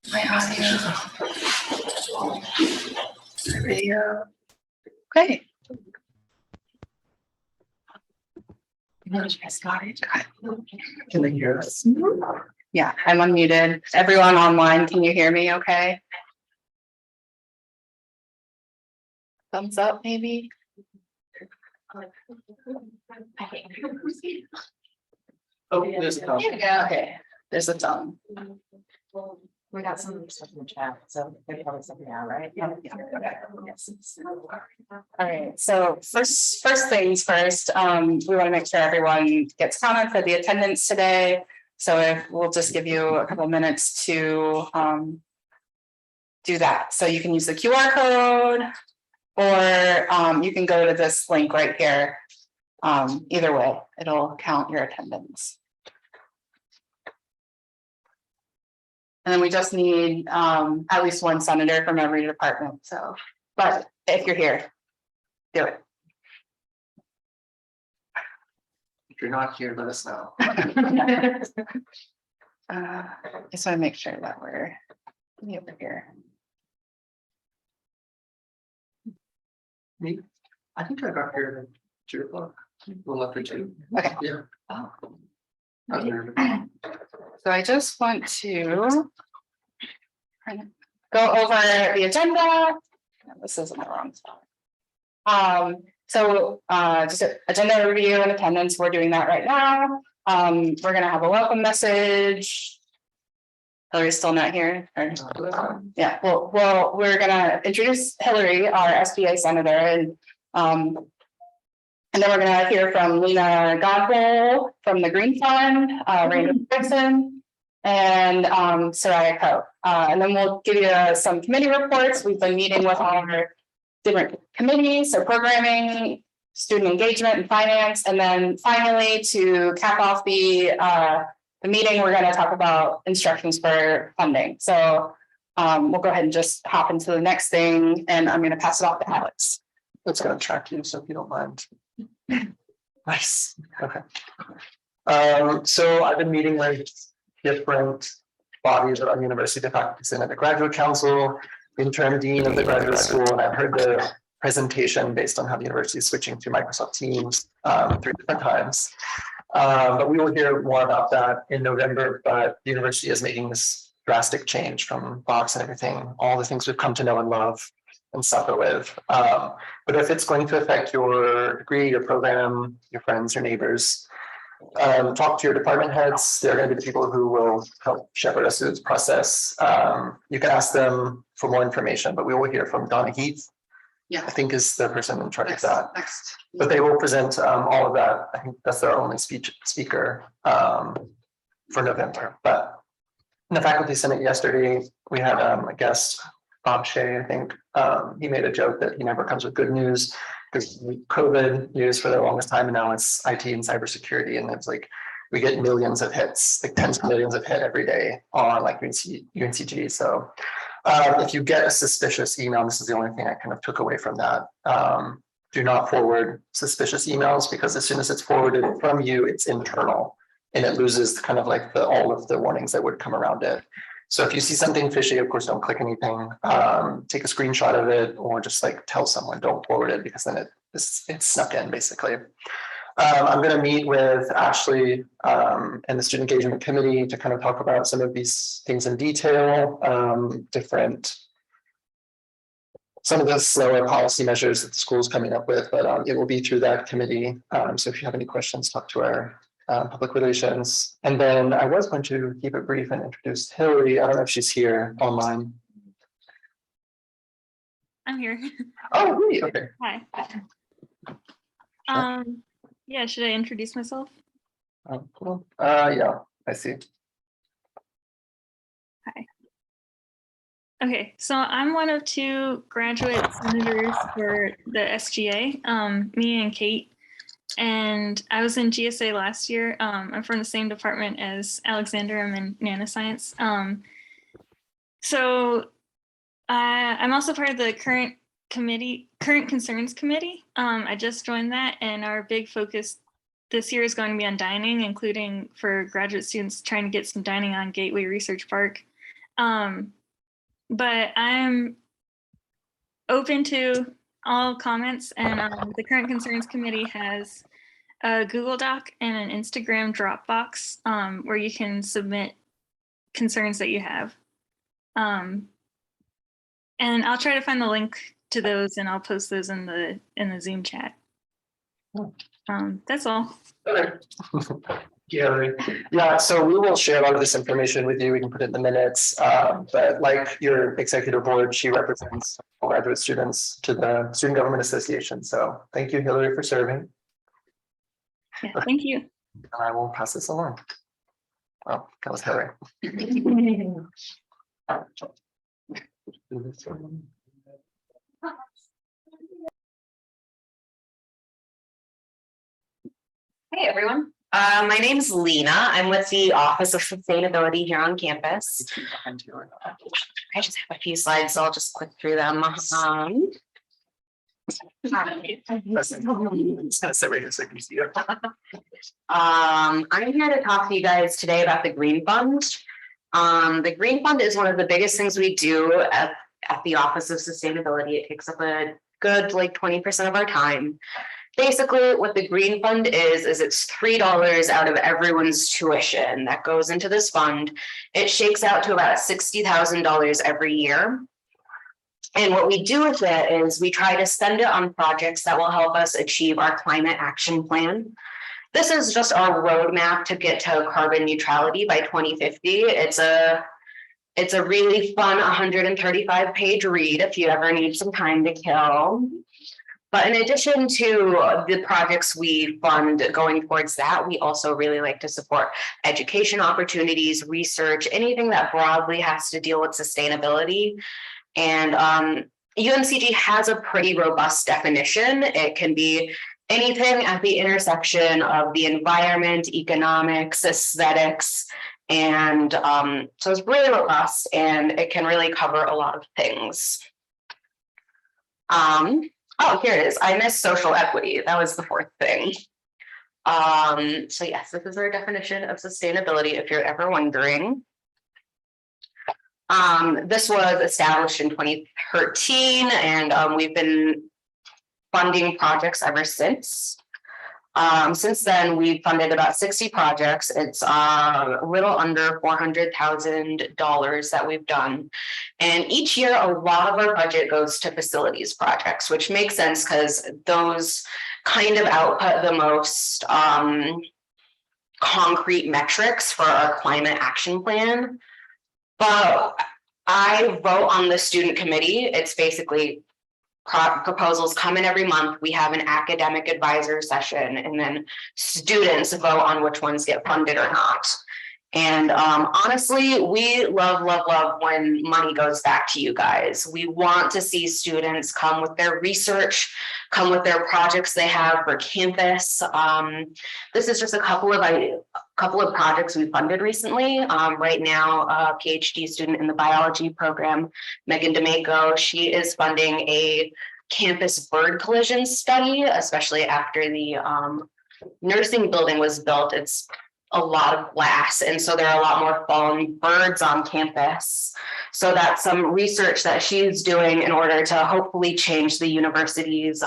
My audio. Video. Okay. You guys got it. Can they hear us? Yeah, I'm unmuted. Everyone online, can you hear me okay? Thumbs up, maybe? Oh, there's a comment. Yeah, okay. There's a thumb. We got some stuff in the chat, so maybe probably something now, right? Yeah, okay. Yes. All right, so first things first, we want to make sure everyone gets counted for the attendance today. So if we'll just give you a couple minutes to do that. So you can use the QR code or you can go to this link right here. Either way, it'll count your attendance. And then we just need at least one senator from every department. So, but if you're here, do it. If you're not here, let us know. Just want to make sure that we're over here. Me? I think I got here at 2 o'clock. A little after 2. Okay. Yeah. Oh. I was nervous. So I just want to go over the agenda. This isn't the wrong spot. So just agenda review and attendance. We're doing that right now. We're going to have a welcome message. Hillary's still not here. Yeah, well, we're going to introduce Hillary, our SGA Senator, and then we're going to hear from Leena Godbole from the Green Fund, Patterson, and Seriah Coe. And then we'll give you some committee reports. We've been meeting with all our different committees, so programming, student engagement, and finance. And then finally, to cap off the meeting, we're going to talk about instructions for funding. So we'll go ahead and just hop into the next thing, and I'm going to pass it off to Alex. It's going to track you, so if you don't mind. Nice. Okay. So I've been meeting with different bodies at our university, the Faculty Senate, the Graduate Council, interim dean of the graduate school, and I've heard the presentation based on how the university is switching to Microsoft Teams 3 different times. But we will hear more about that in November. But the university is making this drastic change from Box and everything, all the things we've come to know and love and suffer with. But if it's going to affect your degree, your program, your friends, your neighbors, talk to your department heads. They're going to be the people who will help shepherd us through this process. You can ask them for more information, but we will hear from Donna Heath. Yeah, I think is the person in charge of that. Next. But they will present all of that. I think that's their only speaker for November. But in the Faculty Senate yesterday, we had a guest, Bob Shea, I think. He made a joke that he never comes with good news because COVID news for the longest time, and now it's IT and cybersecurity, and it's like we get millions of hits, like tens of millions of hits every day on like UNCG. So if you get a suspicious email, this is the only thing I kind of took away from that. Do not forward suspicious emails, because as soon as it's forwarded from you, it's internal and it loses kind of like all of the warnings that would come around it. So if you see something fishy, of course, don't click anything. Take a screenshot of it, or just like tell someone, don't forward it, because then it's snuck in basically. I'm going to meet with Ashley and the Student Engagement Committee to kind of talk about some of these things in detail, some of the slower policy measures that the school is coming up with, but it will be through that committee. So if you have any questions, talk to our public relations. And then I was going to keep it brief and introduce Hillary. I don't know if she's here online. I'm here. Oh, really? Okay. Hi. Yeah, should I introduce myself? Cool. Yeah, I see. Hi. Okay, so I'm one of 2 graduate senators for the SGA, me and Kate, and I was in GSA last year. I'm from the same department as Alexander. I'm in nanoscience. So I'm also part of the current concerns committee. I just joined that, and our big focus this year is going to be on dining, including for graduate students trying to get some dining on Gateway Research Park. But I'm open to all comments, and the Current Concerns Committee has a Google Doc and an Instagram Dropbox where you can submit concerns that you have. And I'll try to find the link to those, and I'll post those in the Zoom chat. That's all. Okay. Yeah, so we will share a lot of this information with you. We can put it in the minutes. But like your executive board, she represents graduate students to the Student Government Association. So thank you, Hillary, for serving. Yeah, thank you. I will pass this along. Oh, that was Hillary. Hey, everyone. My name's Leena. I'm with the Office of Sustainability here on campus. I just have a few slides, so I'll just click through them. I'm I'm here to talk to you guys today about the Green Fund. The Green Fund is one of the biggest things we do at the Office of Sustainability. It takes up a good 20% of our time. Basically, what the Green Fund is it's $3 out of everyone's tuition that goes into this fund. It shakes out to about $60,000 every year. And what we do with it is we try to spend it on projects that will help us achieve our climate action plan. This is just our roadmap to get to carbon neutrality by 2050. It's a really fun 135-page read if you ever need some time to kill. But in addition to the projects we fund going towards that, we also really like to support education opportunities, research, anything that broadly has to deal with sustainability. And UNCG has a pretty robust definition. It can be anything at the intersection of the environment, economics, aesthetics, and so it's really robust and it can really cover a lot of things. Oh, here it is. I missed social equity. That was the fourth thing. So yes, this is our definition of sustainability, if you're ever wondering. This was established in 2013, and we've been funding projects ever since. Since then, we've funded about 60 projects. It's a little under $400,000 that we've done. And each year, a lot of our budget goes to facilities projects, which makes sense because those kind of output the most concrete metrics for our climate action plan. But I vote on the student committee. It's basically proposals come in every month. We have an academic advisor session, and then students vote on which ones get funded or not. And honestly, we love when money goes back to you guys. We want to see students come with their research, come with their projects they have for campus. This is just a couple of projects we funded recently. Right now, a PhD student in the biology program, Megan DeMaco, she is funding a campus bird collision study, especially after the nursing building was built. It's a lot of glass, and so there are a lot more fallen birds on campus. So that's some research that she's doing in order to hopefully change the university's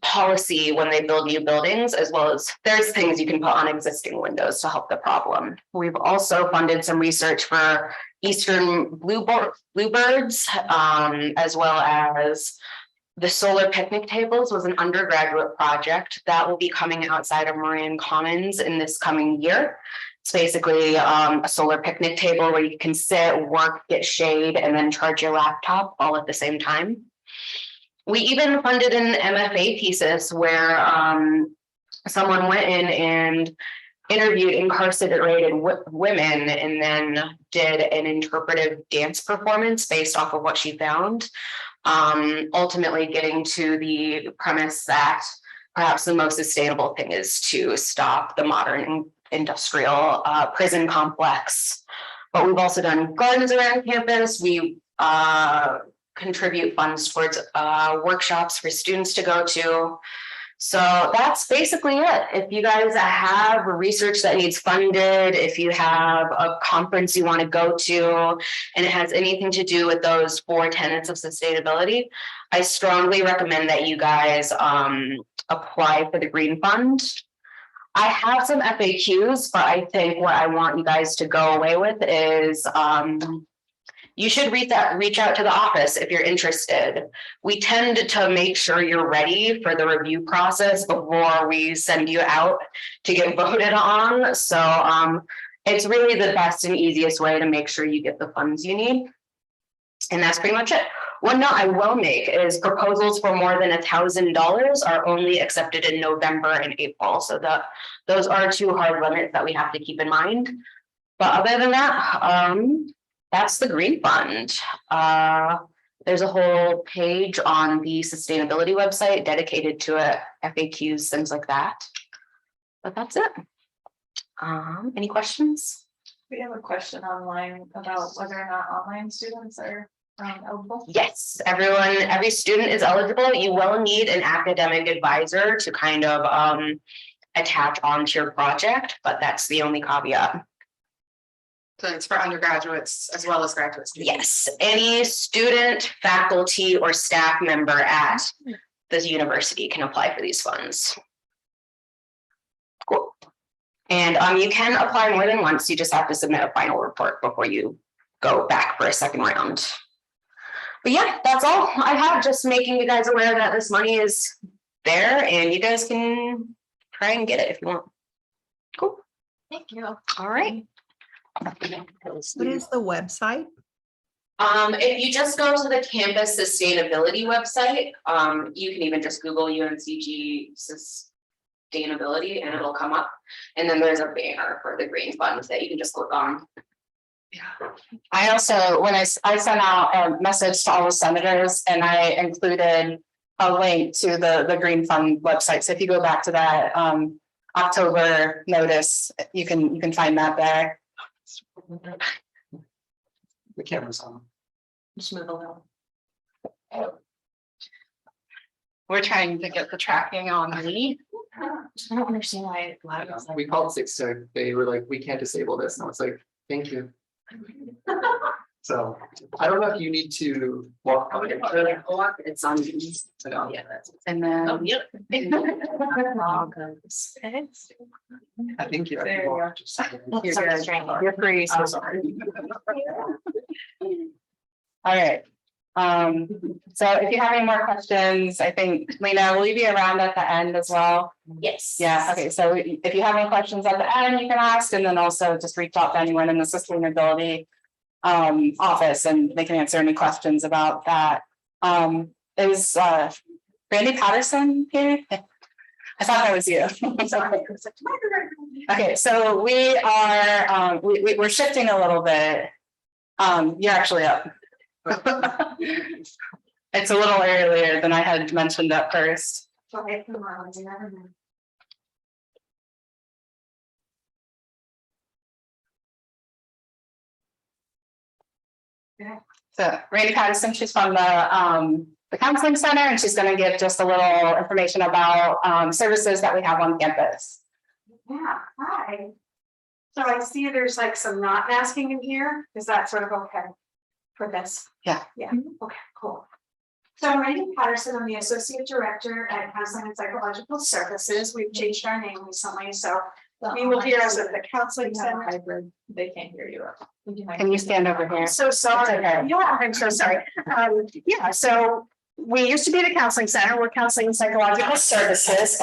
policy when they build new buildings, as well as there's things you can put on existing windows to help the problem. We've also funded some research for eastern bluebirds, as well as the solar picnic tables was an undergraduate project that will be coming outside of Moran Commons in this coming year. It's basically a solar picnic table where you can sit, work, get shade, and then charge your laptop all at the same time. We even funded an MFA thesis where someone went in and interviewed incarcerated women and then did an interpretive dance performance based off of what she found. Ultimately getting to the premise that perhaps the most sustainable thing is to stop the modern industrial prison complex. But we've also done gardens around campus. We contribute funds towards workshops for students to go to. So that's basically it. If you guys have research that needs funded, if you have a conference you want to go to, and it has anything to do with those 4 tenets of sustainability, I strongly recommend that you guys apply for the Green Fund. I have some FAQs, but I think what I want you guys to go away with is you should reach out to the office if you're interested. We tend to make sure you're ready for the review process before we send you out to get voted on. So it's really the best and easiest way to make sure you get the funds you need. And that's pretty much it. One note I will make is proposals for more than $1,000 are only accepted in November and April. So those are 2 hard limits that we have to keep in mind. But other than that, that's the Green Fund. There's a whole page on the sustainability website dedicated to it, FAQs, things like that. But that's it. Any questions? We have a question online about whether or not online students are eligible. Yes, every student is eligible. You will need an academic advisor to kind of attach onto your project, but that's the only caveat. So it's for undergraduates as well as graduate students. Yes, any student, faculty, or staff member at this university can apply for these funds. Cool. And you can apply more than once. You just have to submit a final report before you go back for a second round. But yeah, that's all I have. Just making you guys aware that this money is there and you guys can try and get it if you want. Cool. Thank you. All right. What is the website? If you just go to the campus sustainability website, you can even just Google UNCG sustainability and it'll come up. And then there's a banner for the Green Fund that you can just click on. Yeah. I also, when I sent out a message to all the senators and I included a link to the Green Fund website. So if you go back to that October notice, you can find that there. The camera's on. Just move a little. We're trying to get the tracking on me. I don't understand why. We called 6, so they were like, we can't disable this. And I was like, thank you. So I don't know if you need to walk. It's on. Yeah, and then. Oh, yep. I think you're. There you go. You're Sorry, good. You're free. I'm sorry. All right. So if you have any more questions, I think Leena, will you be around at the end as well? Yes. Yeah, okay, so if you have any questions at the end, you can ask, and then also just reach out to anyone in the sustainability office and they can answer any questions about that. Is Randy Patterson here? I thought that was you. Okay, so we are we're shifting a little bit. You're actually up. It's a little earlier than I had mentioned at first. So Randy Patterson, she's from the counseling center, and she's going to give just a little information about services that we have on campus. Yeah, hi. So I see there's like some not masking in here. Is that sort of okay for this? Yeah. Yeah, okay, cool. So I'm Randy Patterson. I'm the Associate Director at Counseling and Psychological Services. We've changed our name recently, so we will hear us at the counseling center. Hybrid. They can't hear you. Can you stand over here? I'm so sorry. okay. Yeah, I'm so sorry. Yeah, so we used to be the counseling center. We're Counseling and Psychological Services.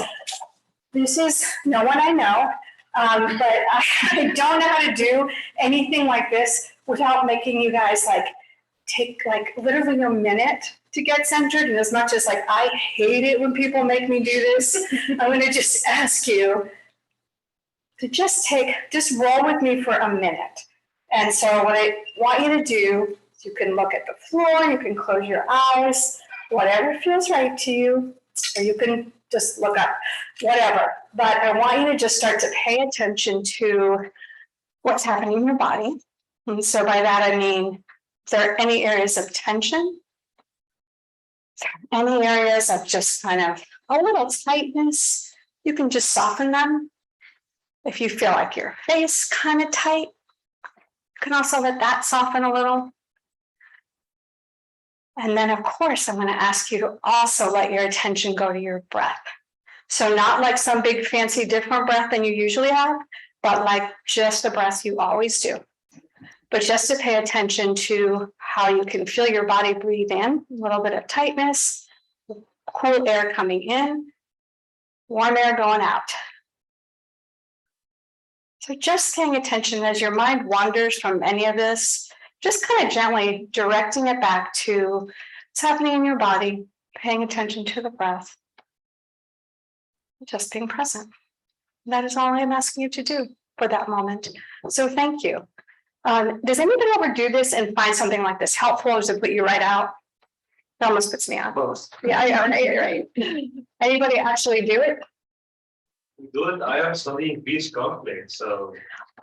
This is no one I know, but I don't know how to do anything like this without making you guys like take like literally a minute to get centered. And as much as like I hate it when people make me do this, I'm going to just ask you to just roll with me for a minute. And so what I want you to do is you can look at the floor, you can close your eyes, whatever feels right to you, or you can just look up, whatever. But I want you to just start to pay attention to what's happening in your body. And so by that, I mean, if there are any areas of tension, any areas of just kind of a little tightness, you can just soften them. If you feel like your face kind of tight, you can also let that soften a little. And then, of course, I'm going to ask you to also let your attention go to your breath. So not like some big fancy different breath than you usually have, but like just the breath you always do. But just to pay attention to how you can feel your body breathe in, a little bit of tightness, cool air coming in, warm air going out. So just paying attention as your mind wanders from any of this, just kind of gently directing it back to what's happening in your body, paying attention to the breath, just being present. That is all I'm asking you to do for that moment. So thank you. Does anybody ever do this and find something like this helpful, or does it put you right out? It almost puts me out. Both. Yeah, right. Anybody actually do it? Do it. I am studying peace conflict, so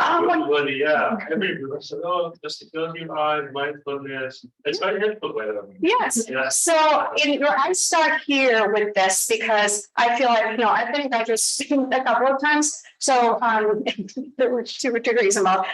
Oh, usually, yeah, every group said, "Oh, just to close your eyes, mindfulness." It's very helpful, by the way. yes. Yeah. So I start here with this because I feel like, I've been a graduate student a couple of times. So there were 2 degrees involved.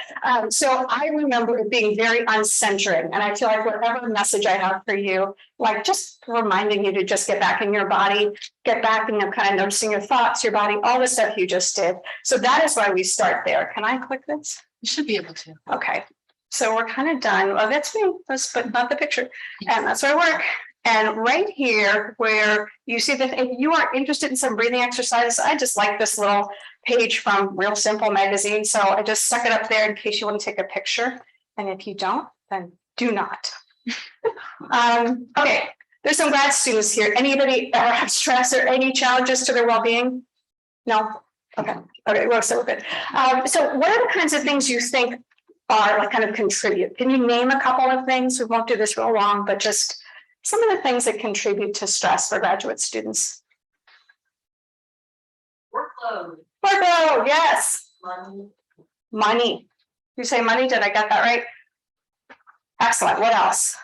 So I remember it being very uncentering. And I feel like whatever message I have for you, like just reminding you to just get back in your body, get back and kind of noticing your thoughts, your body, all the stuff you just did. So that is why we start there. Can I click this? You should be able to. Okay. So we're kind of done. Well, that's me, but not the picture. And that's where I work. And right here, where you see that if you are interested in some breathing exercises, I just like this little page from Real Simple magazine. So I just stuck it up there in case you want to take a picture. And if you don't, then do not. Okay, there's some grad students here. Anybody ever have stress or any challenges to their well-being? No? Okay, well, so we're good. So what are the kinds of things you think are like kind of contribute? Can you name a couple of things? We won't do this real long, but just some of the things that contribute to stress for graduate students. Workload. Workload, yes. Money. Money. You say money, did I get that right? Excellent, what else?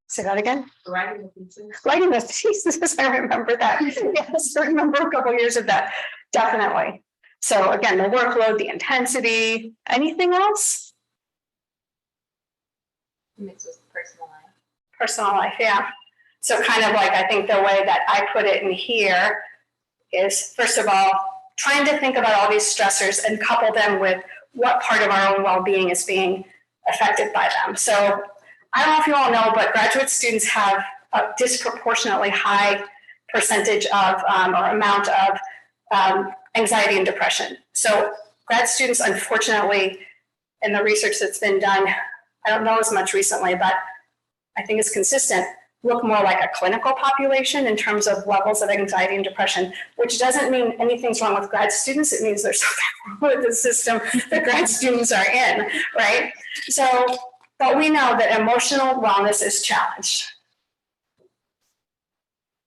Say that again? Writing the thesis. Writing the thesis, I remember that. Yes, I remember a couple years of that, definitely. So again, the workload, the intensity, anything else? Mixed with personal life. Personal life, yeah. So kind of like, I think the way that I put it in here is, first of all, trying to think about all these stressors and couple them with what part of our own well-being is being affected by them. So I don't know if you all know, but graduate students have a disproportionately high percentage of or amount of anxiety and depression. So grad students, unfortunately, in the research that's been done, I don't know as much recently, but I think it's consistent, look more like a clinical population in terms of levels of anxiety and depression, which doesn't mean anything's wrong with grad students. It means there's something wrong with the system that grad students are in, right? So, but we know that emotional wellness is challenged.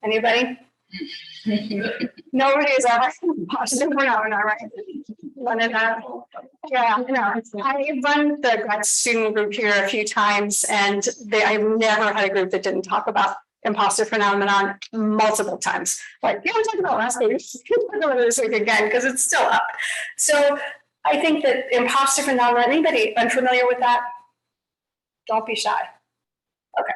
Anybody? Nobody is ever positive phenomenon, right? One of that. Yeah, no. I run the grad student group here a few times, and I've never had a group that didn't talk about imposter phenomenon multiple times. Like, yeah, we talked about last week. We're going to this week again because it's still up. So I think that imposter phenomenon. Anybody unfamiliar with that? Don't be shy. Okay.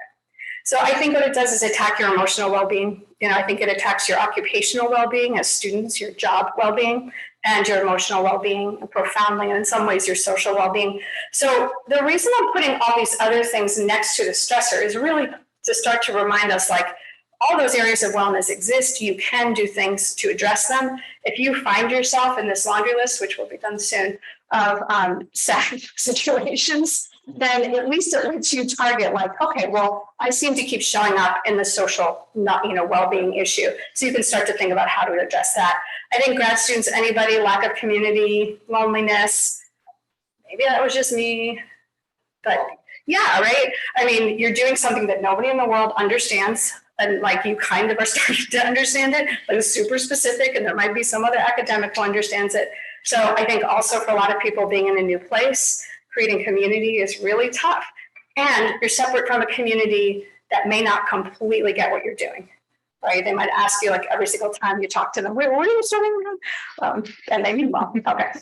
So I think what it does is attack your emotional well-being. I think it attacks your occupational well-being as students, your job well-being, and your emotional well-being profoundly, and in some ways your social well-being. So the reason I'm putting all these other things next to the stressor is really to start to remind us, like, all those areas of wellness exist. You can do things to address them. If you find yourself in this laundry list, which will be done soon, of sad situations, then at least it lets you target, like, okay, well, I seem to keep showing up in the social, well-being issue. So you can start to think about how to address that. I think grad students, anybody, lack of community, loneliness, maybe that was just me, but yeah, right? I mean, you're doing something that nobody in the world understands, and like you kind of are starting to understand it, but it's super specific, and there might be some other academic who understands it. So I think also for a lot of people being in a new place, creating community is really tough. And you're separate from a community that may not completely get what you're doing. right? They might ask you like every single time you talk to them, where are you starting? And they mean well, okay.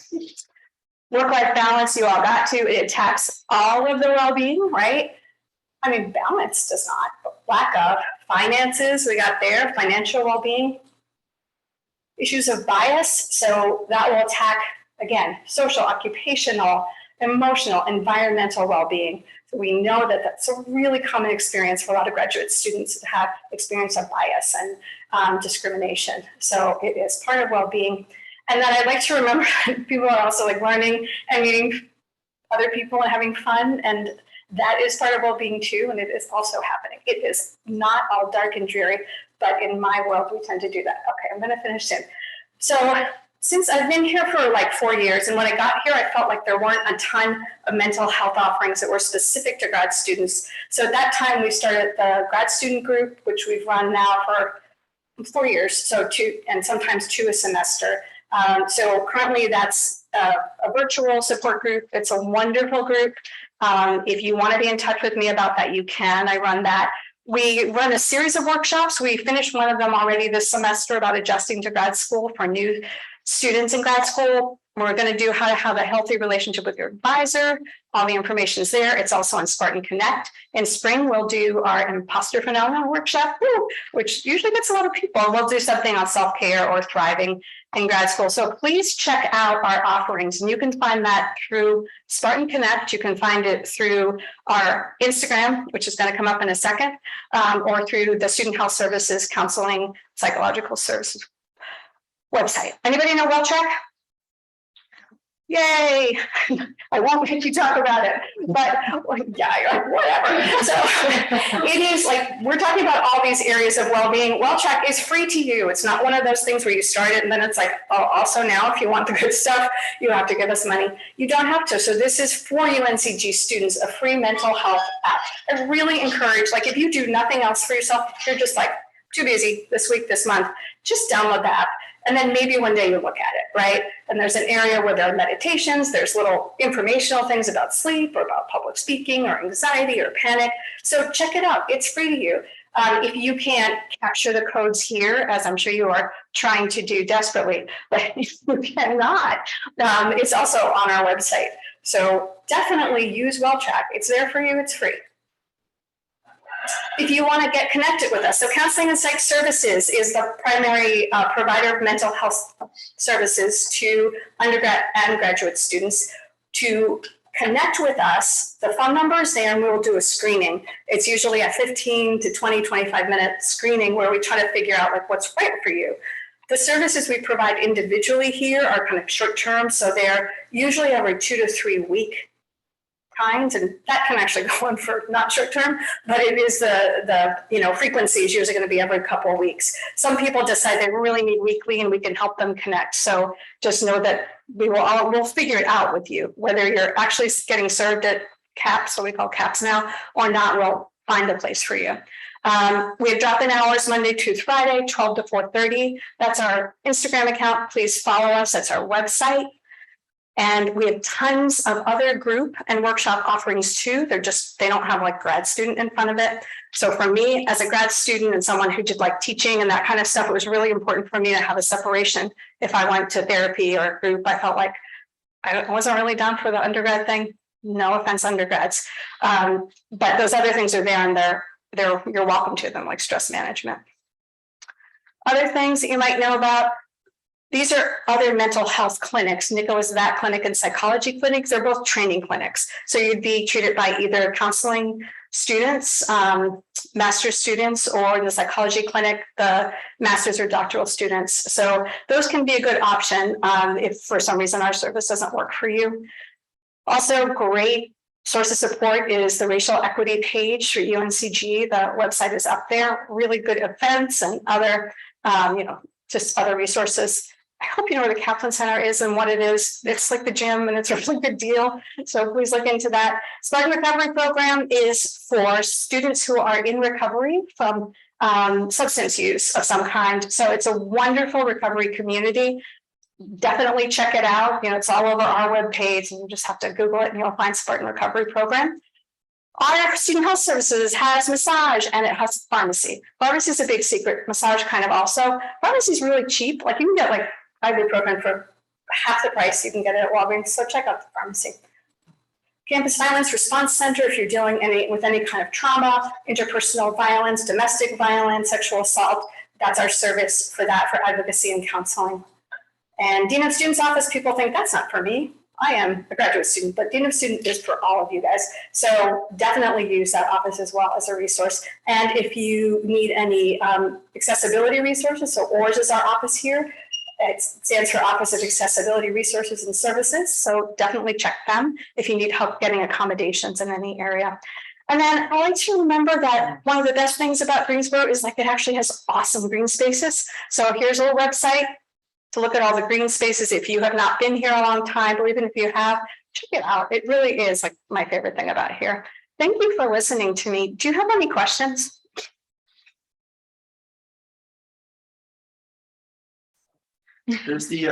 Work-life balance, you all got to, it attacks all of the well-being, right? I mean, balance does not, but lack of. Finances, we got there, financial well-being. Issues of bias, so that will attack, again, social, occupational, emotional, environmental well-being. So we know that that's a really common experience for a lot of graduate students that have experience of bias and discrimination. So it is part of well-being. And then I'd like to remember people are also like learning and meeting other people and having fun, and that is part of well-being too, and it is also happening. It is not all dark and dreary, but in my world, we tend to do that. Okay, I'm gonna finish soon. So since I've been here for like 4 years, and when I got here, I felt like there weren't a ton of mental health offerings that were specific to grad students. So at that time, we started the grad student group, which we've run now for 4 years, so 2 and sometimes 2 a semester. So currently that's a virtual support group. It's a wonderful group. If you want to be in touch with me about that, you can. I run that. We run a series of workshops. We finished one of them already this semester about adjusting to grad school for new students in grad school. We're going to do how to have a healthy relationship with your advisor. All the information is there. It's also on Spartan Connect. In spring, we'll do our imposter phenomenon workshop, which usually gets a lot of people. We'll do something on self-care or thriving in grad school. So please check out our offerings, and you can find that through Spartan Connect. You can find it through our Instagram, which is going to come up in a second, or through the Student Health Services Counseling Psychological Services website. Anybody know WellCheck? Yay! I won't make you talk about it, but yeah, whatever. So it is like, we're talking about all these areas of well-being. WellCheck is free to you. It's not one of those things where you start it and then it's like, oh, also now if you want the good stuff, you have to give us money. You don't have to. So this is for UNCG students, a free mental health app. I really encourage, like if you do nothing else for yourself, if you're just like too busy this week, this month, just download the app. And then maybe one day you look at it, right? And there's an area where there are meditations, there's little informational things about sleep or about public speaking or anxiety or panic. So check it out, it's free to you. If you can't capture the codes here, as I'm sure you are trying to do desperately, but if you cannot, it's also on our website. So definitely use WellCheck, it's there for you, it's free. If you want to get connected with us, so Counseling and Psych Services is the primary provider of mental health services to undergrad and graduate students. To connect with us, the phone number is there and we will do a screening. It's usually a 15 to 20, 25-minute screening where we try to figure out like what's right for you. The services we provide individually here are kind of short-term, so they're usually every 2 to 3 week kinds, and that can actually go on for not short term, but it is the frequency is usually going to be every couple of weeks. Some people decide they really need weekly, and we can help them connect. So just know that we'll figure it out with you, whether you're actually getting served at CAPS, what we call CAPS now, or not. We'll find a place for you. We have drop-in hours Monday to Friday, 12 to 4:30. That's our Instagram account. Please follow us. That's our website. And we have tons of other group and workshop offerings too. They don't have like grad student in front of it. So for me as a grad student and someone who did like teaching and that kind of stuff, it was really important for me to have a separation. If I went to therapy or a group, I felt like I wasn't really down for the undergrad thing. No offense, undergrads. But those other things are there, and you're welcome to them, like stress management. Other things that you might know about. These are other mental health clinics. NICO is that clinic and psychology clinics. They're both training clinics. So you'd be treated by either counseling students, master's students, or in the psychology clinic, the master's or doctoral students. So those can be a good option if for some reason our service doesn't work for you. Also, great source of support is the racial equity page for UNCG. The website is up there. Really good events and other, just other resources. I hope you know where the Kaplan Center is and what it is. It's like the gym and it's a really good deal. So please look into that. Spartan Recovery Program is for students who are in recovery from substance use of some kind. So it's a wonderful recovery community. Definitely check it out. It's all over our webpage, and you just have to Google it and you'll find Spartan Recovery Program. Our student health services has massage and it has pharmacy. Pharmacy is a big secret, massage kind of also. Pharmacy is really cheap, like you can get like ibuprofen for half the price you can get it at Walgreens, so check out the pharmacy. Campus Violence Response Center, if you're dealing with any kind of trauma, interpersonal violence, domestic violence, sexual assault, that's our service for that, for advocacy and counseling. And Dean of Students Office, people think that's not for me. I am a graduate student, but Dean of Student is for all of you guys. So definitely use that office as well as a resource. And if you need any accessibility resources, so ORS is our office here. It stands for Office of Accessibility Resources and Services. So definitely check them if you need help getting accommodations in any area. And then I like to remember that one of the best things about Greensboro is like it actually has awesome green spaces. So here's a little website to look at all the green spaces. If you have not been here a long time, or even if you have, check it out. It really is like my favorite thing about here. Thank you for listening to me. Do you have any questions? There's the,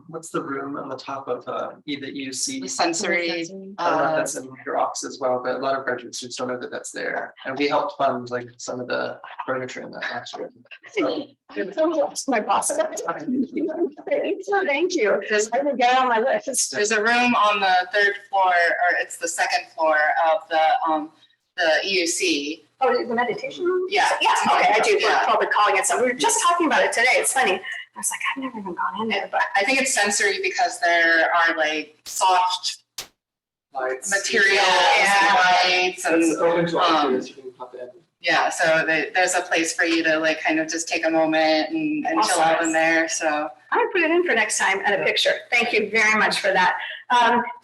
what's the room on the top of the EUC? Sensory. I don't know if that's in your office as well, but a lot of graduate students don't know that that's there. And we helped fund like some of the furniture in that last year. My boss. Thank you. I will get on my list. There's a room on the third floor, or it's the second floor of the EUC. Oh, the meditation room? Yeah. Yes, okay, I do. We're Yeah. probably calling it something. We were just talking about it today. It's funny. I was like, I've never even gone in there, but I think it's sensory because there are like soft Lights. materials and lights and It's open to all students, you can pop in. yeah, so there's a place for you to like kind of just take a moment and chill out in there. So I would put it in for next time and a picture. Thank you very much for that.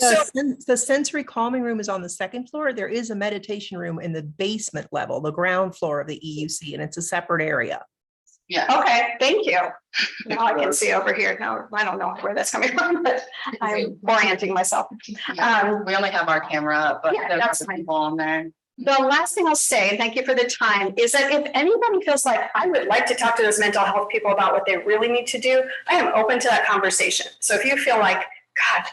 So The sensory calming room is on the second floor. There is a meditation room in the basement level, the ground floor of the EUC, and it's a separate area. yeah. okay, thank you. Now I can see over here. Now, I don't know where that's coming from, but I'm orienting myself. We only have our camera up, but Yeah, there's that's other fine. people on there. The last thing I'll say, and thank you for the time, is that if anybody feels like I would like to talk to those mental health people about what they really need to do, I am open to that conversation. So if you feel like, God,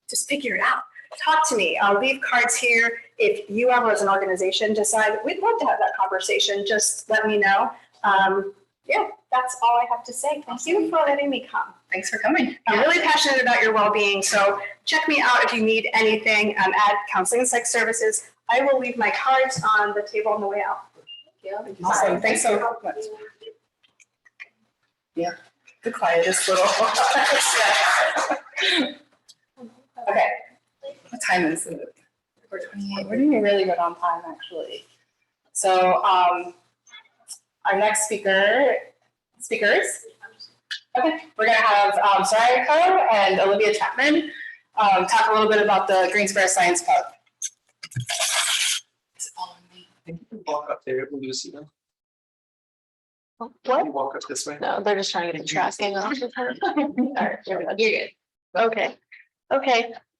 just figure it out, talk to me. I'll leave cards here. If you ever as an organization decide, we'd love to have that conversation, just let me know. Yeah, that's all I have to say. Thank you for letting me come. Thanks for coming. I'm really passionate about your well-being, so check me out if you need anything at Counseling and Psych Services. I will leave my cards on the table on the way out. Awesome, thanks so much. Yeah, the quietest little. Okay, what time is it? 4:28. We're doing really good on time, actually. So, our next speakers. Okay, we're gonna have Seriah Coe and Olivia Chapman talk a little bit about the Greensboro Science Club. You can walk up there, we'll lose you. What? You walk up this way. No, they're just trying to get tracking off of her. All right, you're good. Okay.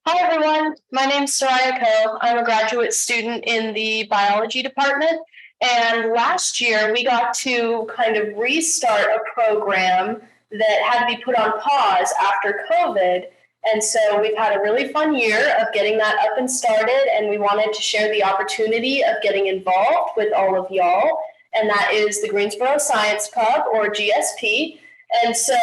Hi, everyone. My name's Seriah Coe. I'm a graduate student in the biology department. And last year we got to kind of restart a program that had to be put on pause after COVID. And so we've had a really fun year of getting that up and started. And we wanted to share the opportunity of getting involved with all of y'all. And that is the Greensboro Science Club, or GSP. And so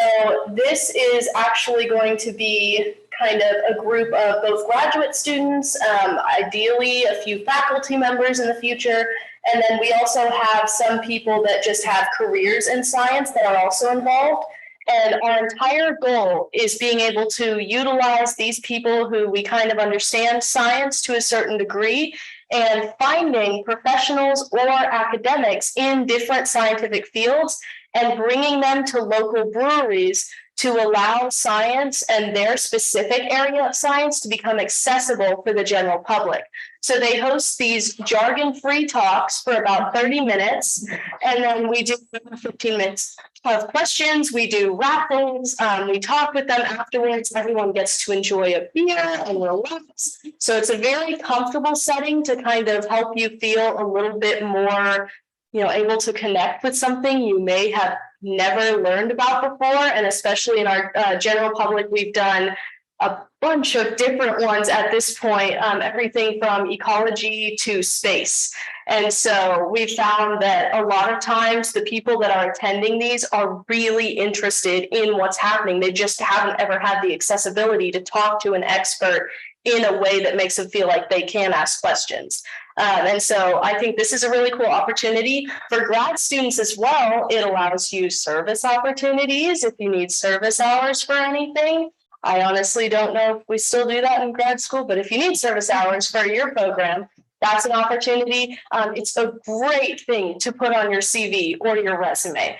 this is actually going to be kind of a group of both graduate students, ideally a few faculty members in the future. And then we also have some people that just have careers in science that are also involved. And our entire goal is being able to utilize these people who we kind of understand science to a certain degree, and finding professionals or academics in different scientific fields and bringing them to local breweries to allow science and their specific area of science to become accessible for the general public. So they host these jargon-free talks for about 30 minutes, and then we do 15 minutes of questions, we do raffles, we talk with them afterwards, everyone gets to enjoy a beer and relax. So it's a very comfortable setting to kind of help you feel a little bit more, able to connect with something you may have never learned about before. And especially in our general public, we've done a bunch of different ones at this point, everything from ecology to space. And so we found that a lot of times the people that are attending these are really interested in what's happening. They just haven't ever had the accessibility to talk to an expert in a way that makes them feel like they can ask questions. And so I think this is a really cool opportunity for grad students as well. It allows you service opportunities if you need service hours for anything. I honestly don't know if we still do that in grad school, but if you need service hours for your program, that's an opportunity. It's a great thing to put on your CV or your resume,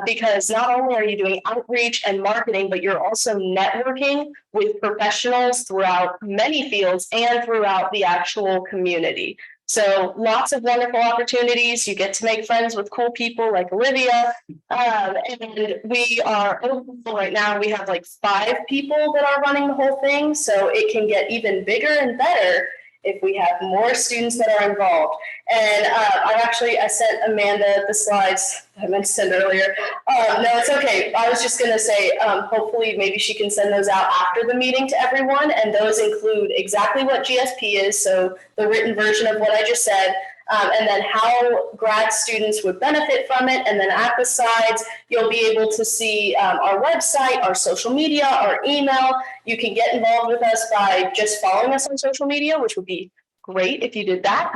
because not only are you doing outreach and marketing, but you're also networking with professionals throughout many fields and throughout the actual community. So lots of wonderful opportunities. You get to make friends with cool people like Olivia. And we are right now, we have like 5 people that are running the whole thing. So it can get even bigger and better if we have more students that are involved. And I sent Amanda the slides I meant to send earlier. No, it's okay. I was just gonna say, hopefully maybe she can send those out after the meeting to everyone. And those include exactly what GSP is. So the written version of what I just said, and then how grad students would benefit from it. And then at the sides, you'll be able to see our website, our social media, our email. You can get involved with us by just following us on social media, which would be great if you did that,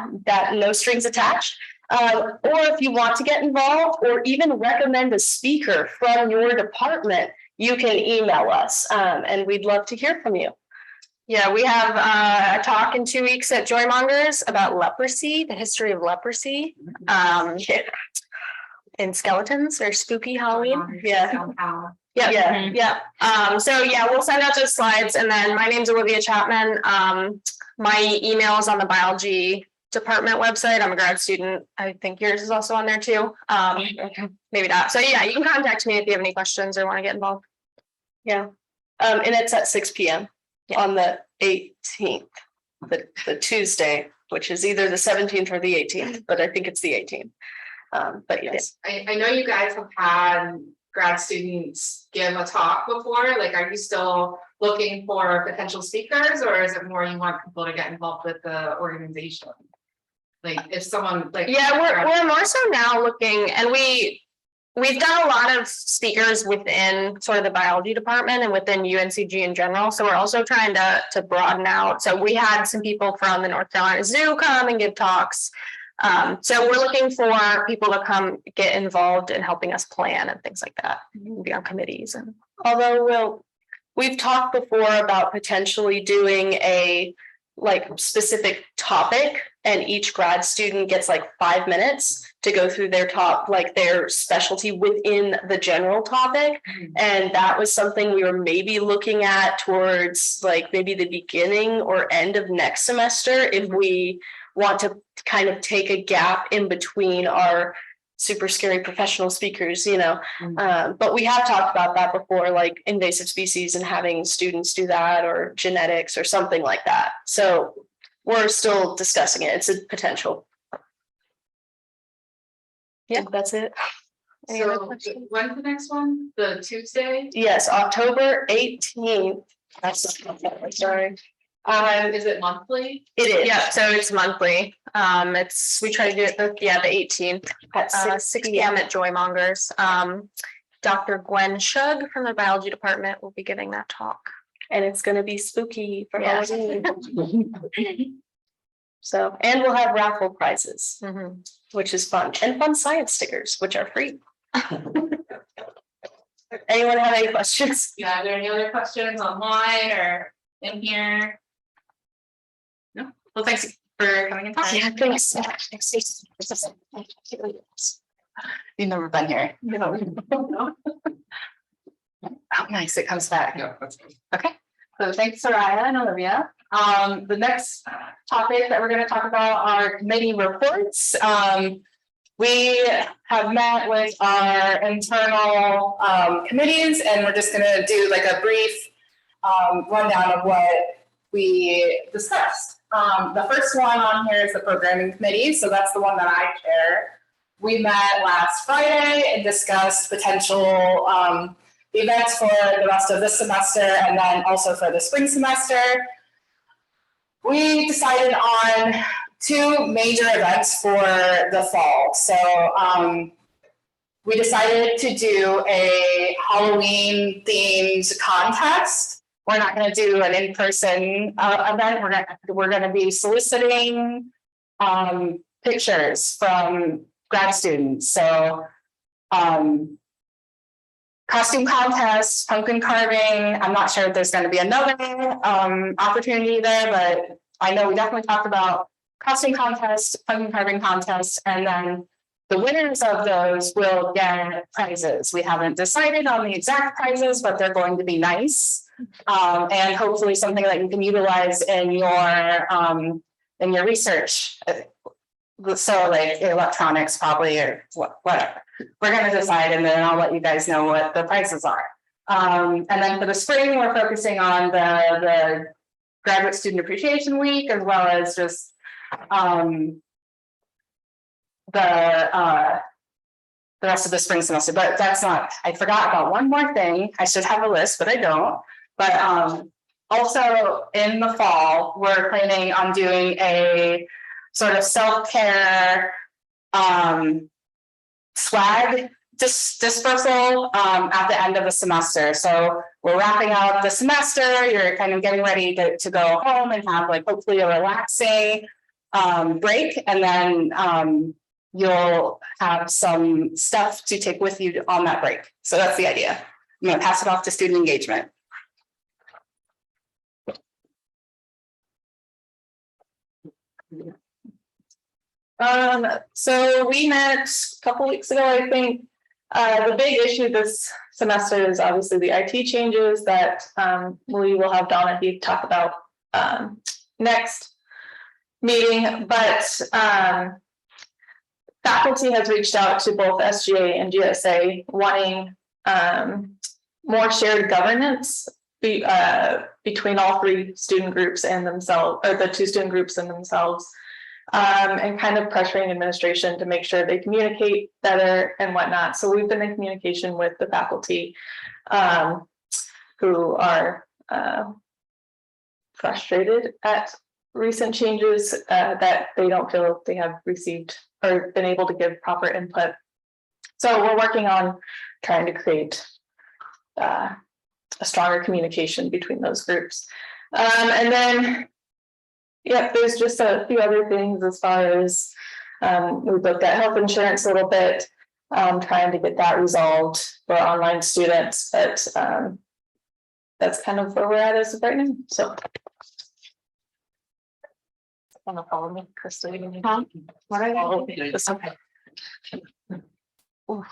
no strings attached. Or if you want to get involved or even recommend a speaker from your department, you can email us and we'd love to hear from you. Yeah, we have a talk in 2 weeks at Joymongers about leprosy, the history of leprosy. And skeletons or spooky Halloween. Yeah. So yeah, we'll send out those slides. And then my name's Olivia Chapman. My email is on the biology department website. I'm a grad student. I think yours is also on there too. Maybe not. So yeah, you can contact me if you have any questions or want to get involved. Yeah. And it's at 6 p.m. on the 18th, the Tuesday, which is either the 17th or the 18th, but I think it's the 18th. But yes. I know you guys have had grad students give a talk before. Like, are you still looking for potential speakers, or is it more you want people to get involved with the organization? Like, if someone like we're more so now looking, and we've done a lot of speakers within sort of the biology department and within UNCG in general. So we're also trying to broaden out. So we had some people from the North Carolina Zoo come and give talks. So we're looking for people to come get involved in helping us plan and things like that, be on committees. And although we've talked before about potentially doing a specific topic, and each grad student gets 5 minutes to go through their specialty within the general topic. And that was something we were maybe looking at towards maybe the beginning or end of next semester, if we want to kind of take a gap in between our super scary professional speakers, but we have talked about that before, like invasive species and having students do that, or genetics or something like that. So we're still discussing it. It's a potential. Yeah, that's it. So when's the next one? The Tuesday? Yes, October 18th. Sorry. Is it monthly? It is. yeah, so it's monthly. We try to do it the 18th At 6 p.m. at Joymongers. Dr. Gwen Shug from the biology department will be giving that talk. And it's going to be spooky for Yeah. Halloween. So, and we'll have raffle prizes, which is fun, and fun science stickers, which are free. Anyone have any questions? Yeah, are there any other questions online or in here? No? Well, thanks for coming and talking. Yeah, thanks. You've never been here. Oh, nice, it comes back. Yeah, that's good. Okay, so thanks, Seriah and Olivia. The next topic that we're going to talk about are committee reports. We have met with our internal committees, and we're just going to do a brief rundown of what we discussed. The first one on here is the programming committee, so that's the one that I chair. We met last Friday and discussed potential events for the rest of this semester and then also for the spring semester. We decided on 2 major events for the fall. So we decided to do a Halloween themed contest. We're not going to do an in-person event. We're going to be soliciting pictures from grad students. So costume contest, pumpkin carving. I'm not sure if there's going to be another opportunity there, but I know we definitely talked about costume contest, pumpkin carving contest, and then the winners of those will get prizes. We haven't decided on the exact prizes, but they're going to be nice. And hopefully something that you can utilize in your research. So like electronics probably, or whatever. We're going to decide, and then I'll let you guys know what the prices are. And then for the spring, we're focusing on the Graduate Student Appreciation Week, as well as just the rest of the spring semester. But that's not, I forgot about one more thing. I should have a list, but I don't. But also in the fall, we're planning on doing a sort of self-care swag dispersal at the end of the semester. So we're wrapping up the semester, you're kind of getting ready to go home and have like hopefully a relaxing break, and then you'll have some stuff to take with you on that break. So that's the idea. I'm going to pass it off to student engagement. So we met a couple weeks ago, I think. The big issue this semester is obviously the IT changes that we will have Donna Heath talk about next meeting. But faculty has reached out to both SGA and GSA wanting more shared governance between all 3 student groups and themselves, or the 2 student groups and themselves. And kind of pressuring administration to make sure they communicate better and whatnot. So we've been in communication with the faculty who are frustrated at recent changes that they don't feel they have received or been able to give proper input. So we're working on trying to create a stronger communication between those groups. And then yeah, there's just a few other things as far as we've looked at health insurance a little bit, trying to get that resolved for online students, but that's kind of where we're at as of right now. So. Want to follow me, Krista? Huh? What are Okay. All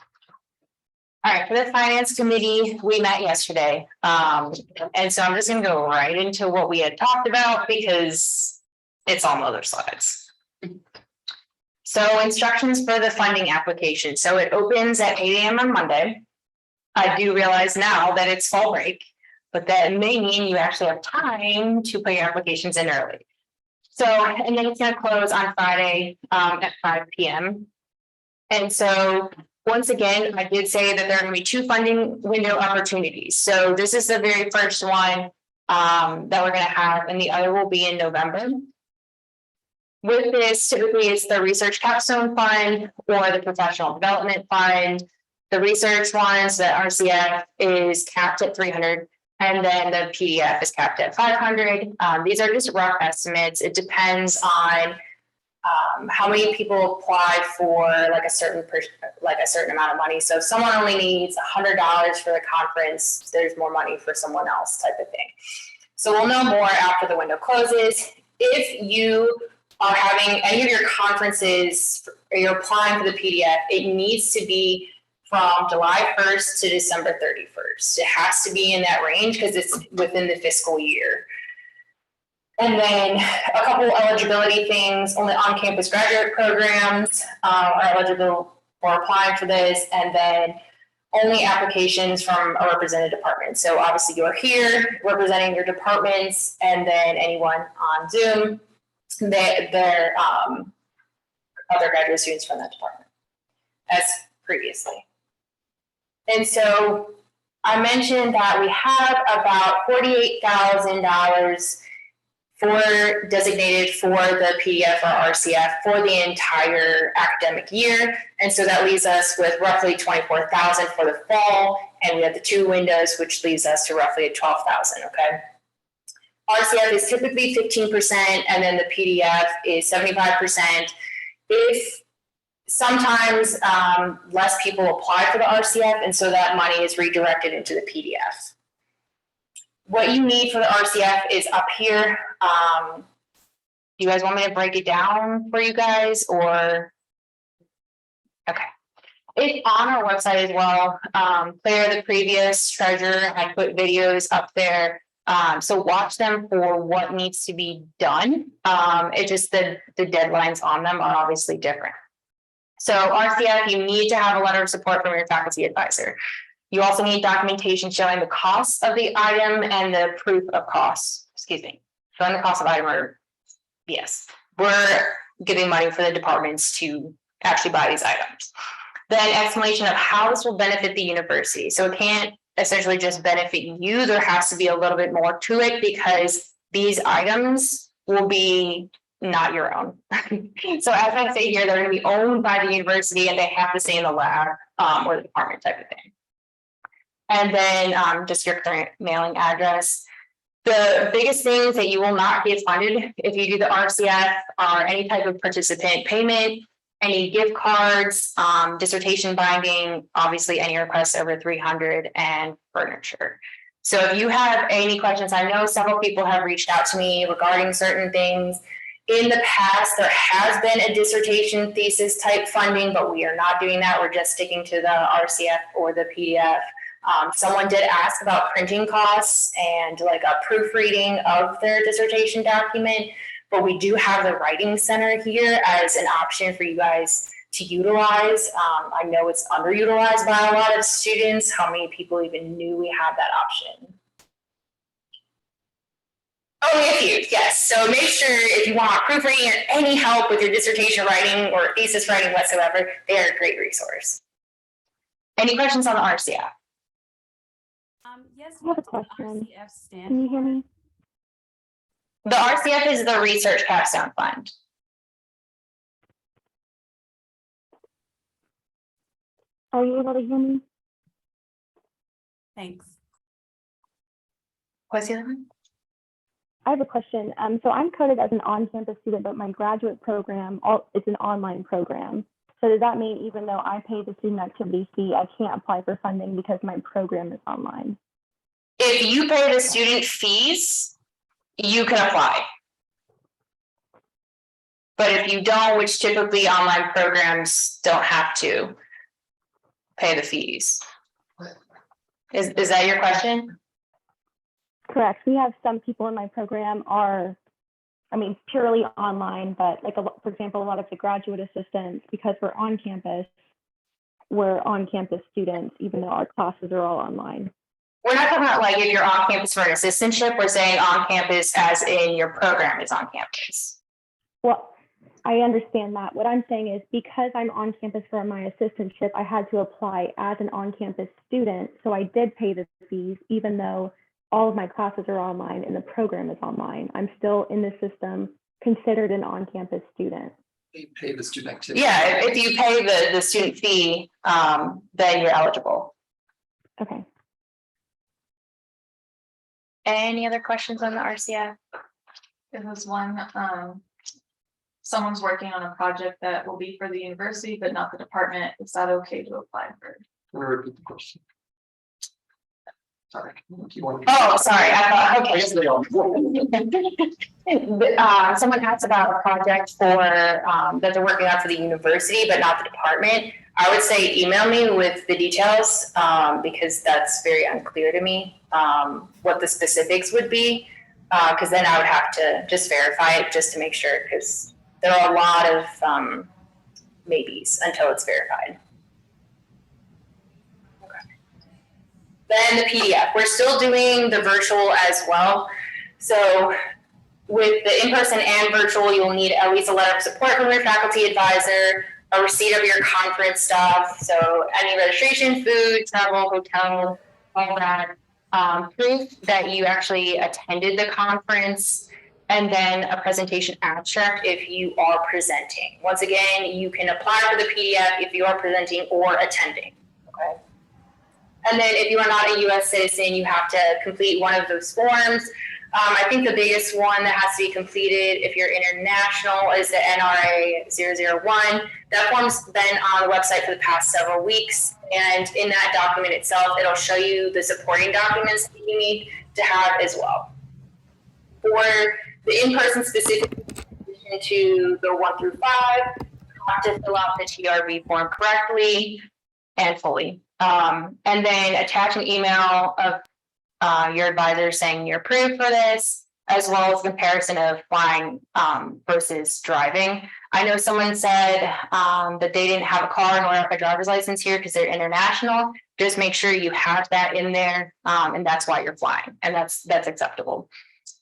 right, for the finance committee, we met yesterday. And so I'm just gonna go right into what we had talked about because it's on the other slides. So instructions for the funding application. So it opens at 8 a.m. on Monday. I do realize now that it's fall break, but that may mean you actually have time to put your applications in early. So, and then it's gonna close on Friday at 5 p.m. And so once again, I did say that there are going to be 2 funding window opportunities. So this is the very first one that we're going to have, and the other will be in November. With this, typically it's the Research Capstone Fund or the Professional Development Fund. The research ones, the RCF is capped at 300, and then the PDF is capped at 500. These are just rough estimates. It depends on how many people apply for like a certain amount of money. So if someone only needs $100 for the conference, there's more money for someone else, type of thing. So we'll know more after the window closes. If you are having any of your conferences or you're applying for the PDF, it needs to be from July 1st to December 31st. It has to be in that range because it's within the fiscal year. And then a couple eligibility things, only on-campus graduate programs are eligible for applying for this, and then only applications from a represented department. So obviously you're here representing your departments, and then anyone on Zoom, they're other graduate students from that department, as previously. And so I mentioned that we have about $48,000 designated for the PDF or RCF for the entire academic year. And so that leaves us with roughly 24,000 for the fall. And we have the 2 windows, which leaves us to roughly 12,000, okay? RCF is typically 15%, and then the PDF is 75%. If sometimes less people apply for the RCF, and so that money is redirected into the PDF. What you need for the RCF is up here. Do you guys want me to break it down for you guys, or? Okay. It's on our website as well. Claire, the previous treasurer, had put videos up there. So watch them for what needs to be done. It's just the deadlines on them are obviously different. So RCF, you need to have a letter of support from your faculty advisor. You also need documentation showing the cost of the item and the proof of cost, showing the cost of item, or yes, we're giving money for the departments to actually buy these items. Then explanation of how this will benefit the university. So it can't essentially just benefit you. There has to be a little bit more to it, because these items will be not your own. So as I say here, they're going to be owned by the university, and they have to stay in the lab or the department type of thing. And then just your current mailing address. The biggest things that you will not get funded if you do the RCF are any type of participant payment, any gift cards, dissertation binding, obviously any requests over 300, and furniture. So if you have any questions, I know several people have reached out to me regarding certain things. In the past, there has been a dissertation thesis type funding, but we are not doing that. We're just sticking to the RCF or the PDF. Someone did ask about printing costs and like a proofreading of their dissertation document, but we do have the writing center here as an option for you guys to utilize. I know it's underutilized by a lot of students. How many people even knew we had that option? Only a few, yes. So make sure if you want proofreading or any help with your dissertation writing or thesis writing whatsoever, they are a great resource. Any questions on the RCF? Yes, I have a question. Can you hear me? The RCF is the Research Capstone Fund. Are you able to hear me? Thanks. What's the other one? I have a question. So I'm coded as an on-campus student, but my graduate program is an online program. So does that mean even though I pay the student activity fee, I can't apply for funding because my program is online? If you pay the student fees, you can apply. But if you don't, which typically online programs don't have to pay the fees. Is that your question? Correct. We have some people in my program are, purely online, but like, for example, a lot of the graduate assistants, because we're on campus students, even though our classes are all online. We're not talking about like if you're on campus for an assistantship, we're saying on campus as in your program is on campus. Well, I understand that. What I'm saying is because I'm on campus for my assistantship, I had to apply as an on-campus student. So I did pay the fees, even though all of my classes are online and the program is online. I'm still in the system considered an on-campus student. You pay the student activity. Yeah, if you pay the student fee, then you're eligible. Okay. Any other questions on the RCF? It was one, someone's working on a project that will be for the university, but not the department. Is that okay to apply for? Can you repeat the question? Sorry. Oh, sorry. I thought, okay. Someone asked about a project for that they're working on for the university, but not the department. I would say email me with the details because that's very unclear to me what the specifics would be. Because then I would have to just verify it just to make sure, because there are a lot of maybes until it's verified. Then the PDF, we're still doing the virtual as well. So with the in-person and virtual, you'll need at least a letter of support from your faculty advisor, a receipt of your conference stuff. So any registration, food, travel, hotel, all that, proof that you actually attended the conference, and then a presentation abstract if you are presenting. Once again, you can apply for the PDF if you are presenting or attending, okay? And then if you are not a US citizen, you have to complete one of those forms. I think the biggest one that has to be completed if you're international is the NRA 001. That form's been on the website for the past several weeks. And in that document itself, it'll show you the supporting documents that you need to have as well. For the in-person specific to the 1 through 5, you have to fill out the TRV form correctly and fully. And then attach an email of your advisor saying you're approved for this, as well as comparison of flying versus driving. I know someone said that they didn't have a car nor a driver's license here because they're international. Just make sure you have that in there, and that's why you're flying, and that's acceptable.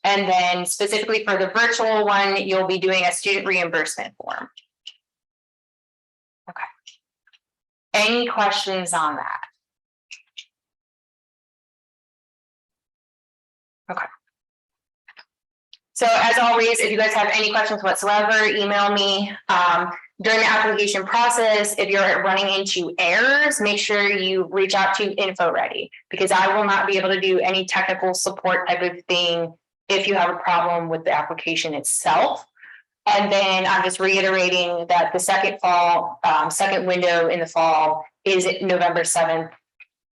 And then specifically for the virtual one, you'll be doing a student reimbursement form. Okay. Any questions on that? Okay. So as always, if you guys have any questions whatsoever, email me. During the application process, if you're running into errors, make sure you reach out to InfoReady, because I will not be able to do any technical support type of thing if you have a problem with the application itself. And then I'm just reiterating that the second window in the fall is November 7th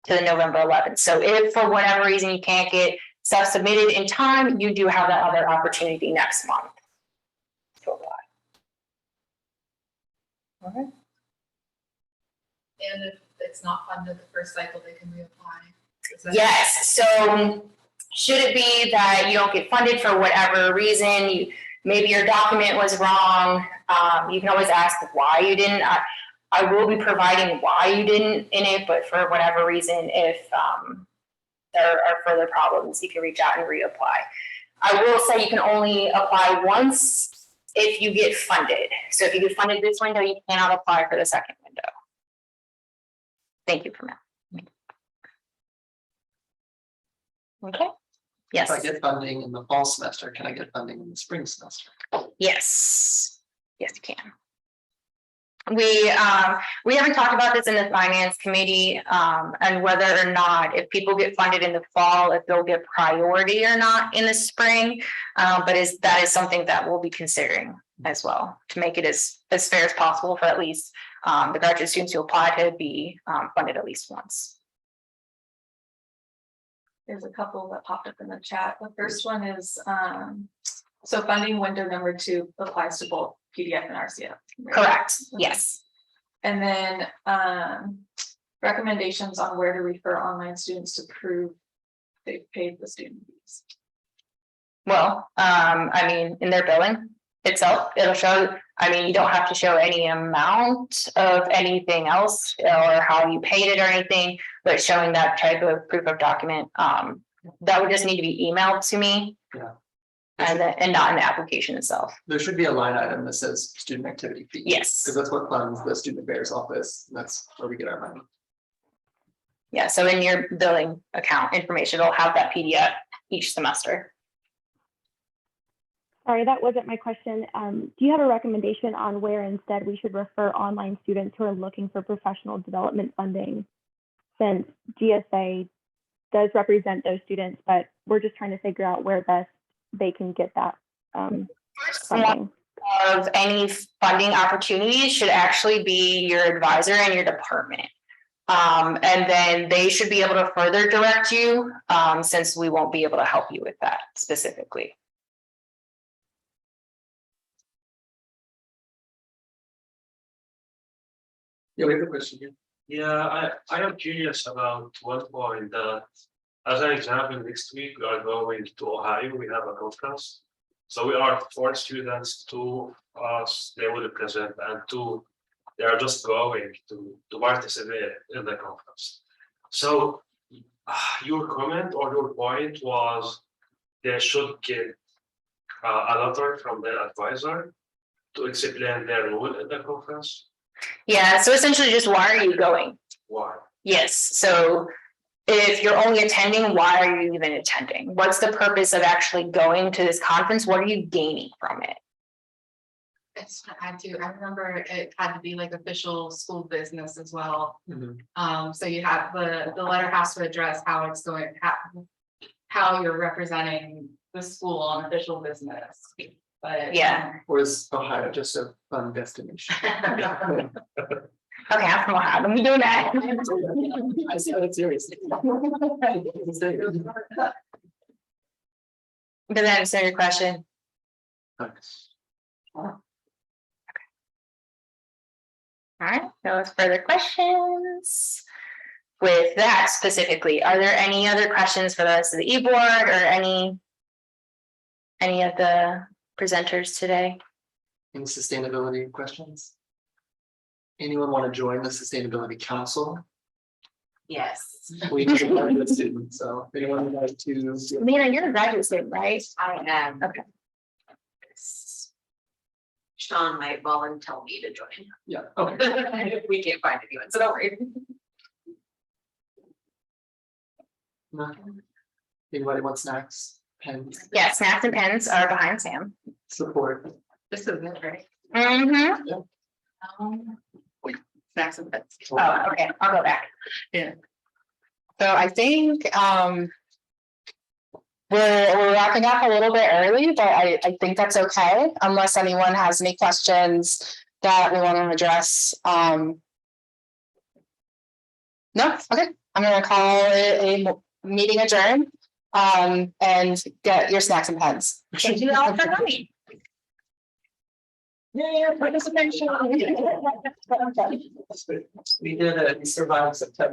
to the November 11th. So if for whatever reason you can't get stuff submitted in time, you do have that other opportunity next month to apply. All right. And if it's not funded the first cycle, they can reapply. Yes, so should it be that you don't get funded for whatever reason, maybe your document was wrong, you can always ask why you didn't. I will be providing why you didn't in it, but for whatever reason, if there are further problems, you can reach out and reapply. I will say you can only apply once if you get funded. So if you get funded this window, you cannot apply for the second window. Thank you for that. Okay. Yes. If I get funding in the fall semester, can I get funding in the spring semester? Yes. Yes, you can. We haven't talked about this in the finance committee, and whether or not if people get funded in the fall, if they'll get priority or not in the spring. But that is something that we'll be considering as well to make it as fair as possible for at least the graduate students who apply to be funded at least once. There's a couple that popped up in the chat. The first one is so funding window number 2 applies to both PDF and RCF. Right? Correct. Yes. And then recommendations on where to refer online students to prove they've paid the student fees. Well, I mean, in their billing itself, it'll show. I mean, you don't have to show any amount of anything else or how you paid it or anything, but showing that type of proof of document, that would just need to be emailed to me. Yeah. And not in the application itself. There should be a line item that says student activity fee. Yes. Because that's what funds the student affairs office. That's where we get our money. Yeah, so in your billing account information, it'll have that PDF each semester. Sorry, that wasn't my question. Do you have a recommendation on where instead we should refer online students who are looking for professional development funding, since GSA does represent those students, but we're just trying to figure out where best they can get that funding. Of any funding opportunities should actually be your advisor and your department. And then they should be able to further direct you, since we won't be able to help you with that specifically. Yeah, we have a question here. Yeah, I am curious about one point that, as an example, next week we are going to Ohio. We have a conference. So we are 4 students, 2 us they will present, and 2 they are just going to participate in the conference. So your comment or your point was they should get a letter from their advisor to explain their role in the conference. Yeah, so essentially just why are you going? Why? Yes, so if you're only attending, why are you even attending? What's the purpose of actually going to this conference? What are you gaining from it? It's had to, I remember it had to be like official school business as well. So you have the letter has to address how it's going, how you're representing the school on official business. But Yeah. Was Ohio just a fun destination? Okay, I'm from Ohio. Let me do that. I said it seriously. Does that answer your question? All right, no further questions. With that specifically, are there any other questions for the rest of the e-board or any of the presenters today? Any sustainability questions? Anyone want to join the Sustainability Council? Yes. We need a graduate student, so if anyone would like to. Leena, you're a graduate student, right? I am. Okay. Sean might volunteer me to join. Yeah, okay. If we can't find anyone, so don't worry. Nothing. Anybody want snacks, pens, Yeah, snacks and pens are behind Sam. support? This is it, right? Mm-hmm. Snacks and beds. Oh, okay, I'll go back. Yeah. So I think we're wrapping up a little bit early, but I think that's okay, unless anyone has any questions that we want to address. No, okay, I'm gonna call it a meeting adjourned, and get your snacks and pens. Thank you all for coming. Yeah, participation. We did it, we survived September.